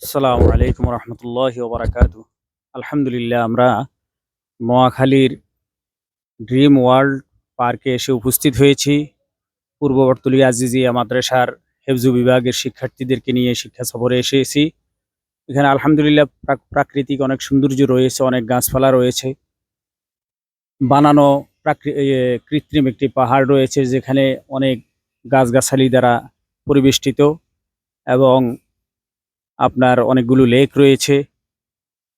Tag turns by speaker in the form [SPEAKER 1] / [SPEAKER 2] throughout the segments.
[SPEAKER 1] আসসালামু আলাইকুম রহমতুল্লাহি ওয়া বারাকাতুহু। আলহামদুলিল্লাহ, আমরা নোয়াখালীর ড্রিম ওয়ার্ল্ড পার্কে এসে উপস্থিত হয়েছি। পূর্ব বরতলী আজিজিয়া মাদ্রাসার হেফজু বিভাগের শিক্ষার্থীদেরকে নিয়ে শিক্ষা সফরে এসেছি। এখানে আলহামদুলিল্লাহ প্রাকৃতিক অনেক সৌন্দর্য রয়েছে, অনেক গাছপালা রয়েছে, বানানো কৃত্রিম একটি পাহাড় রয়েছে যেখানে অনেক গাছগাছালি দ্বারা পরিবেষ্টিত, এবং আপনার অনেকগুলো লেক রয়েছে,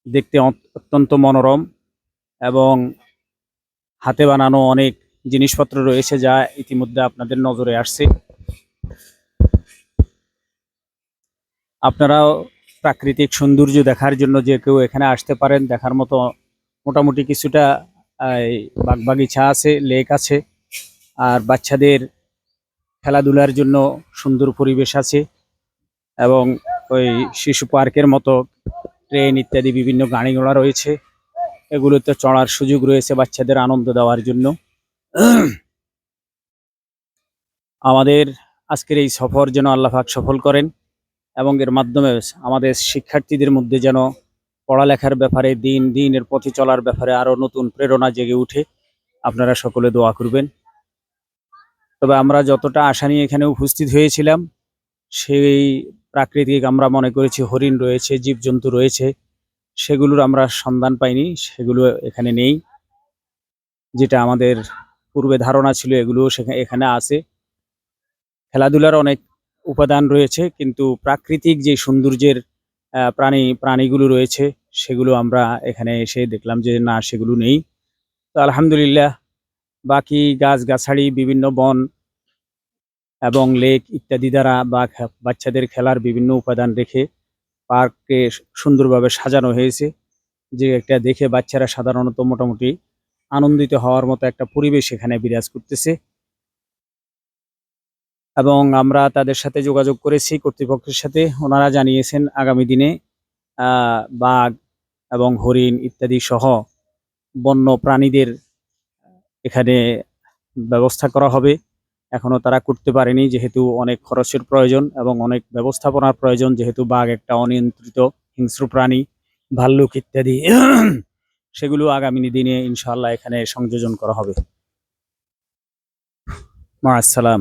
[SPEAKER 1] দেখতে অত্যন্ত মনোরম, এবং হাতে বানানো অনেক জিনিসপত্র রয়েছে যা ইতিমধ্যে আপনাদের নজরে আসছে। আপনারাও প্রাকৃতিক সৌন্দর্য দেখার জন্য যে কেউ এখানে আসতে পারেন। দেখার মতো মোটামুটি কিছুটা বাগবাগিচা আছে, লেক আছে, আর বাচ্চাদের খেলাধুলার জন্য সুন্দর পরিবেশ আছে, এবং ওই শিশু পার্কের মতো ট্রেন ইত্যাদি বিভিন্ন গাড়ি ঘোড়া রয়েছে। এগুলোতে চড়ার সুযোগ রয়েছে বাচ্চাদের আনন্দ দেওয়ার জন্য। আমাদের আজকের এই সফর যেন আল্লাহ পাক সফল করেন, এবং এর মাধ্যমে আমাদের শিক্ষার্থীদের মধ্যে যেন পড়ালেখার ব্যাপারে, দিনের পথে চলার ব্যাপারে আরো নতুন প্রেরণা জেগে উঠে। আপনারা সকলে দোয়া করবেন। তবে আমরা যতটা আশা নিয়ে এখানে উপস্থিত হয়েছিলাম, সেই প্রাকৃতিক আমরা মনে করেছি হরিণ রয়েছে, জীবজন্তু রয়েছে, সেগুলোর আমরা সন্ধান পাইনি, সেগুলো এখানে নেই। যেটা আমাদের পূর্বে ধারণা ছিল এগুলো এখানে আছে। খেলাধুলার অনেক উপাদান রয়েছে, কিন্তু প্রাকৃতিক যে সৌন্দর্যের প্রাণীগুলো রয়েছে সেগুলো আমরা এখানে এসে দেখলাম যে না, সেগুলো নেই। তো আলহামদুলিল্লাহ, বাকি গাছগাছালি, বিভিন্ন বন এবং লেক ইত্যাদি দ্বারা বাচ্চাদের খেলার বিভিন্ন উপাদান রেখে পার্ককে সুন্দরভাবে সাজানো হয়েছে, যে একটা দেখে বাচ্চারা সাধারণত মোটামুটি আনন্দিত হওয়ার মতো একটা পরিবেশ এখানে বিরাজ করতেছে। এবং আমরা তাদের সাথে যোগাযোগ করেছি, কর্তৃপক্ষের সাথে। ওনারা জানিয়েছেন আগামী দিনে বাঘ এবং হরিণ ইত্যাদি সহ বন্য প্রাণীদের এখানে ব্যবস্থা করা হবে। এখনো তারা করতে পারেনি, যেহেতু অনেক খরচের প্রয়োজন এবং অনেক ব্যবস্থাপনার প্রয়োজন, যেহেতু বাঘ একটা অনিয়ন্ত্রিত হিংস্র প্রাণী, ভাল্লুক ইত্যাদি। সেগুলো আগামী দিনে ইনশাআল্লাহ এখানে সংযোজন করা হবে। মা আসসালাম।